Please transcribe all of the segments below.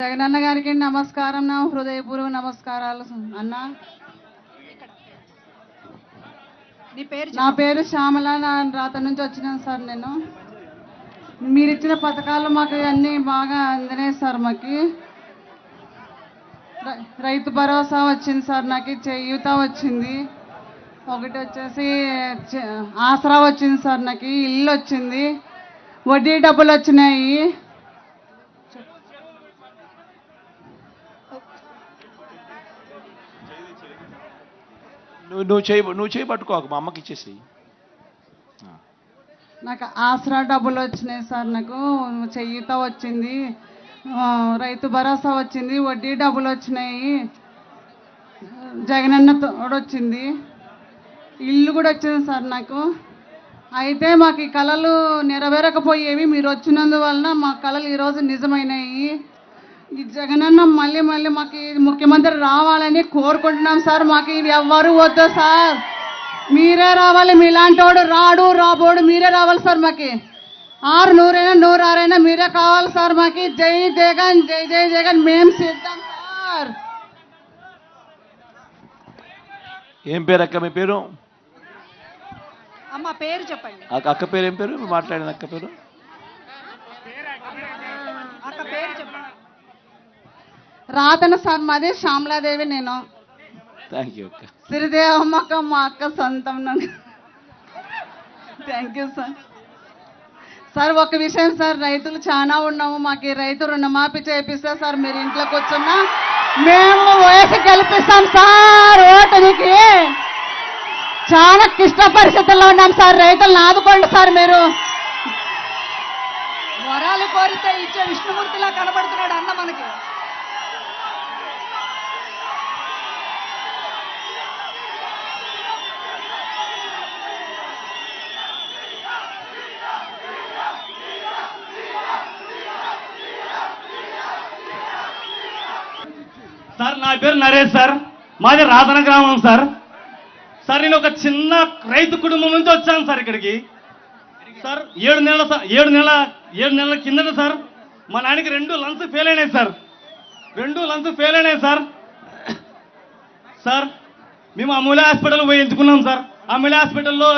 జగనన్న గారికి నమస్కారం, నా హృదయపూర్వక నమస్కారాలు అన్న. నా పేరు శ్యామల, నా రాత నుంచి వచ్చినాను సార్. నేను మీరు ఇచ్చిన పథకాలు మాకు అన్నీ బాగా అందినాయి సార్. మాకు రైతు భరోసా వచ్చింది సార్, నాకు చేయూత వచ్చింది, ఒకటి వచ్చేసి ఆసరా వచ్చింది సార్, నాకు ఇల్లు వచ్చింది, వడ్డీ డబ్బులు వచ్చినాయి. నువ్వు చేయి పట్టుకోక, మా అమ్మకి ఇచ్చేసి. నాకు ఆసరా డబ్బులు వచ్చినాయి సార్, నాకు చేయూత వచ్చింది, రైతు భరోసా వచ్చింది, వడ్డీ డబ్బులు వచ్చినాయి, జగనన్న తోడు వచ్చింది, ఇల్లు కూడా వచ్చింది సార్ నాకు. అయితే మాకు ఈ కళలు నెరవేరకపోయేవి, మీరు వచ్చినందువలన మా కళలు ఈరోజు నిజమైనాయి. ఈ జగనన్న మళ్ళీ మాకు ముఖ్యమంత్రి రావాలని కోరుకుంటున్నాం సార్. మాకు ఇది ఎవ్వరు వద్దు సార్, మీరే రావాలి. మీలాంటి వాడు రాడు రాబోడు, మీరే రావాలి సార్. మాకు 6 100 106 మీరే కావాలి సార్. మాకు జై జగన్, జై జై జగన్, మేము సిద్ధం సార్. ఏం పేరు అక్క? మీ పేరు? అమ్మ పేరు చెప్పండి. అక్క పేరు ఏం పేరు? మాట్లాడిన అక్క పేరు? అక్క పేరు చెప్పండి. రాతన సార్, మాది శ్యామలాదేవి. నేను థ్యాంక్ యూ అక్క. సిరిదేవమ్మక్క మా అక్క సొంతం. Thank you sir. సార్ ఒక విషయం సార్, రైతులు చాలా ఉన్నాము, మాకు ఈ రైతు రుణమాఫీ చేపిస్తే సార్, మీరు ఇంట్లో కూర్చున్నా మేము వయసు గెలిపిస్తాం సార్. ఓటునికి చాలా క్లిష్ట పరిస్థితుల్లో ఉన్నాం సార్, రైతులను ఆదుకోండి సార్. మీరు వరాలు కోరితే ఇచ్చే విష్ణుమూర్తిలా కనబడుతున్నాడు అన్న మనకి. సార్ నా పేరు నరేష్ సార్, మాది రాధన గ్రామం సార్. సార్ నేను ఒక చిన్న రైతు కుటుంబం నుంచి వచ్చాను సార్ ఇక్కడికి. సార్ 7 నెలల కిందట సార్ మా నాన్నకి 2 లంగ్స్ ఫెయిల్ అయినాయి సార్. 2 లంగ్స్ ఫెయిల్ అయినాయి సార్. సార్ మేము అమూల్య హాస్పిటల్ పోయి ఎంచుకున్నాం సార్. అమూల్య హాస్పిటల్లో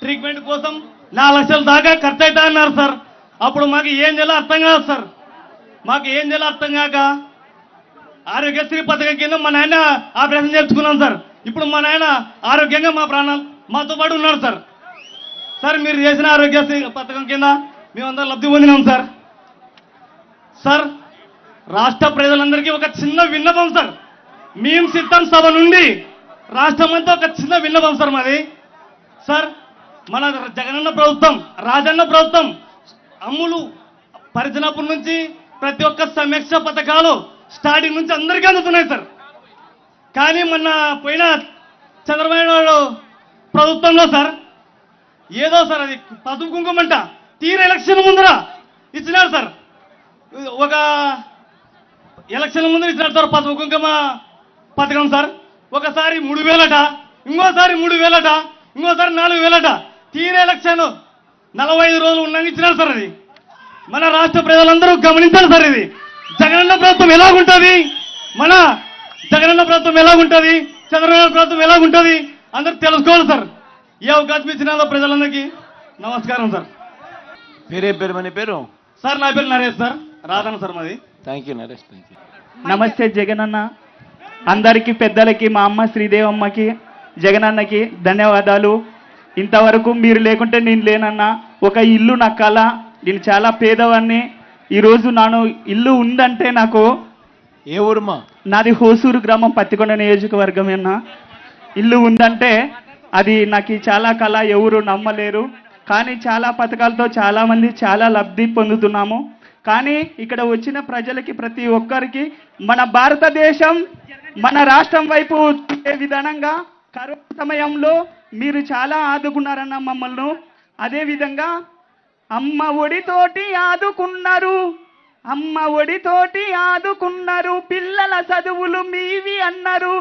ట్రీట్మెంట్ కోసం 4 లక్షల దాకా ఖర్చు అవుతా అన్నారు సార్. అప్పుడు మాకు ఏం చేయాలో అర్థం కాదు సార్. మాకు ఏం చేయాలో అర్థం కాక ఆరోగ్యశ్రీ పథకం కింద మా నాయన ఆపరేషన్ చేర్చుకున్నాం సార్. ఇప్పుడు మా నాయన ఆరోగ్యంగా మా ప్రాణాలు మాతో పాటు ఉన్నాడు సార్. సార్ మీరు చేసిన ఆరోగ్యశ్రీ పథకం కింద మేమందరం లబ్ధి పొందినాం సార్. సార్ రాష్ట్ర ప్రజలందరికీ ఒక చిన్న విన్నపం సార్. మేము సిద్ధం సభ నుండి రాష్ట్రమంతా ఒక చిన్న విన్నపం సార్ మాది. సార్ మన జగనన్న ప్రభుత్వం, రాజన్న ప్రభుత్వం అమ్ములు పరిచినప్పటి నుంచి ప్రతి ఒక్క సమీక్ష పథకాలు స్టార్టింగ్ నుంచి అందరికీ అందుతున్నాయి సార్. కానీ మొన్న పోయిన చంద్రబాబు నాయుడు ప్రభుత్వంలో సార్ ఏదో సార్ అది పసుపు కుంకుమంట తీర ఎలక్షన్ ముందర ఇచ్చినారు సార్. ఒక ఎలక్షన్ ముందర ఇచ్చినారు సార్ పసుపు కుంకుమ పథకం సార్. ఒకసారి 3000 ఇంకోసారి 3000 ఇంకోసారి 4000 తీర ఎలక్షన్ 45 రోజులు ఉన్నాక ఇచ్చినారు సార్. అది మన రాష్ట్ర ప్రజలందరూ గమనించాలి సార్. ఇది జగనన్న ప్రభుత్వం ఎలాగుంటుంది, మన జగనన్న ప్రభుత్వం ఎలాగుంటుంది, చంద్రబాబు ప్రభుత్వం ఎలాగుంటుంది అందరూ తెలుసుకోవాలి సార్. ఏ అవకాశం ఇచ్చిన ప్రజలందరికీ నమస్కారం సార్. పేరేం పేరు? మన పేరు? సార్ నా పేరు నరేష్ సార్, రాధన సార్ మాది. Thank you Naresh, thank you. నమస్తే జగనన్న. అందరికీ పెద్దలకి, మా అమ్మ శ్రీదేవమ్మకి, జగనన్నకి ధన్యవాదాలు. ఇంతవరకు మీరు లేకుంటే నేను లేనన్నా. ఒక ఇల్లు నా కళ, నేను చాలా పేదవాడిని. ఈరోజు నాను ఇల్లు ఉందంటే నాకు. ఏ ఊరుమా? నాది హోసూరు గ్రామం, పత్తికొండ నియోజకవర్గం అన్న. ఇల్లు ఉందంటే అది నాకు చాలా కళ, ఎవరు నమ్మలేరు. కానీ చాలా పథకాలతో చాలామంది చాలా లబ్ధి పొందుతున్నాము. కానీ ఇక్కడ వచ్చిన ప్రజలకి, ప్రతి ఒక్కరికి మన భారతదేశం, మన రాష్ట్రం వైపు చూసే విధానంగా కరోనా సమయంలో మీరు చాలా ఆదుకున్నారన్న మమ్మల్ని. అదేవిధంగా అమ్మ ఒడితోటి ఆదుకున్నారు, అమ్మ ఒడితోటి ఆదుకున్నారు, పిల్లల చదువులు మీవి అన్నారు,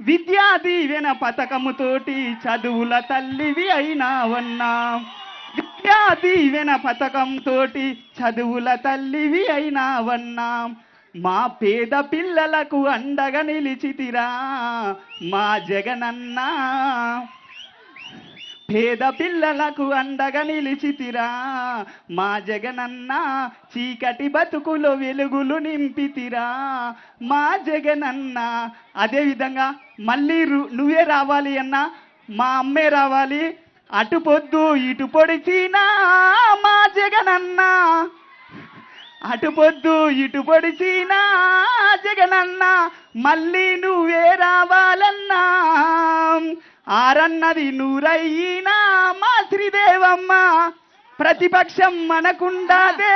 విద్యా దీవెన పథకముతోటి చదువుల తల్లివి అయినావన్నా, విద్యా దీవెన పథకంతోటి చదువుల తల్లివి అయినావన్నా, మా పేద పిల్లలకు అండగా నిలిచితిరా మా జగనన్న, పేద పిల్లలకు అండగా నిలిచితిరా మా జగనన్న, చీకటి బతుకులో వెలుగులు నింపితిరా మా జగనన్న. అదేవిధంగా మళ్ళీ నువ్వే రావాలి అన్న, మా అమ్మే రావాలి, అటు పొద్దు ఇటు పొడిచినా మా జగనన్న, అటు పొద్దు ఇటు పొడిచినా జగనన్న, మళ్ళీ నువ్వే రావాలన్నా, ఆరన్నది నూరయ్యినా మా శ్రీదేవమ్మ, ప్రతిపక్షం మనకుండాదే.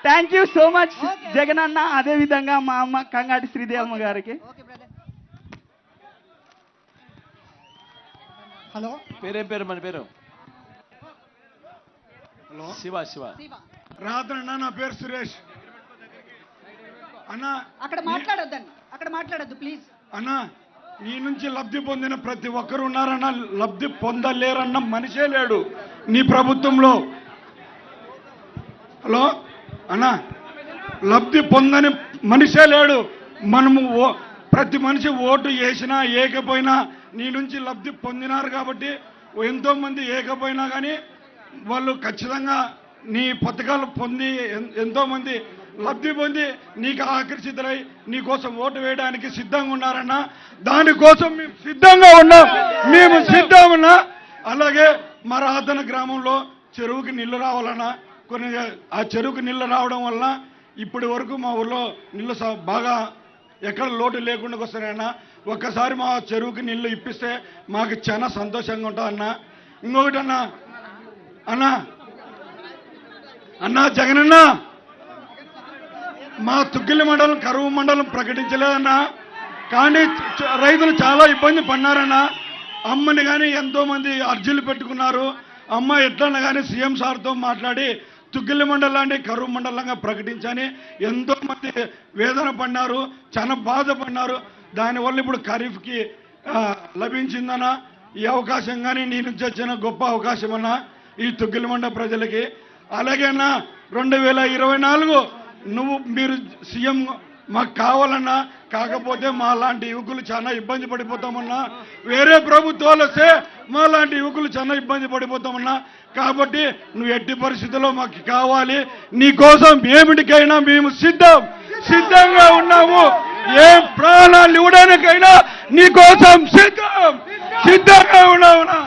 థ్యాంక్ యూ సో మచ్ జగనన్న. అదేవిధంగా మా అమ్మ కంగాటి శ్రీదేవమ్మ గారికి. హలో, పేరేం పేరు మన పేరు? హలో, శివ. శివ. రాత్రన్న నా పేరు సురేష్. అన్న అక్కడ మాట్లాడొద్దండి, అక్కడ మాట్లాడొద్దు ప్లీజ్. అన్న, నీ నుంచి లబ్ధి పొందిన ప్రతి ఒక్కరు ఉన్నారన్న, లబ్ధి పొందలేరన్న మనిషే లేడు నీ ప్రభుత్వంలో. హలో అన్న, లబ్ధి పొందని మనిషే లేడు. మనము ప్రతి మనిషి ఓటు వేసినా ఏకపోయినా నీ నుంచి లబ్ధి పొందినారు కాబట్టి ఎంతో మంది ఏకపోయినా కానీ వాళ్ళు ఖచ్చితంగా నీ పథకాలు పొంది ఎంతో మంది లబ్ధి పొంది నీకు ఆకర్షితులై నీ కోసం ఓటు వేయడానికి సిద్ధంగా ఉన్నారన్న. దానికోసం మేము సిద్ధంగా ఉన్నా. అలాగే మా రాధన గ్రామంలో చెరువుకి నీళ్లు రావాలన్నా, కొన్ని ఆ చెరువుకి నీళ్లు రావడం వల్ల ఇప్పటి వరకు మా ఊళ్ళో నీళ్ళు బాగా ఎక్కడ లోటు లేకుండా వస్తున్నాయన్నా. ఒక్కసారి మా చెరువుకి నీళ్లు ఇప్పిస్తే మాకు చాలా సంతోషంగా ఉంటుందన్నా. ఇంకొకటి అన్నా జగనన్న, మా తుగ్గిలి మండలం కరువు మండలం ప్రకటించలేదన్నా, కానీ రైతులు చాలా ఇబ్బంది పడినారన్నా. అమ్మని కానీ ఎంతో మంది అర్జీలు పెట్టుకున్నారు. అమ్మ ఎట్లన్నా కానీ సీఎం సార్తో మాట్లాడి తుగ్గిలి మండలాన్ని కరువు మండలంగా ప్రకటించని ఎంతో మంది వేదన పడినారు, చాలా బాధపడినారు. దానివల్ల ఇప్పుడు ఖరీఫ్కి లభించిందన్నా ఈ అవకాశం. కానీ నీ నుంచి వచ్చిన గొప్ప అవకాశం అన్నా ఈ తుగ్గిలి మండల ప్రజలకి. అలాగే అన్నా 2024 మీరు సీఎం మాకు కావాలన్నా, కాకపోతే మా లాంటి యువకులు చాలా ఇబ్బంది పడిపోతామన్నా. వేరే ప్రభుత్వాలు వస్తే మా లాంటి యువకులు చాలా ఇబ్బంది పడిపోతామన్నా. కాబట్టి నువ్వు ఎట్టి పరిస్థితుల్లో మాకు కావాలి. నీ కోసం ఏమిటికైనా మేము సిద్ధంగా ఉన్నాము. ఏ ప్రాణాలు ఇవ్వడానికైనా నీ కోసం సిద్ధంగా ఉన్నామన్నా.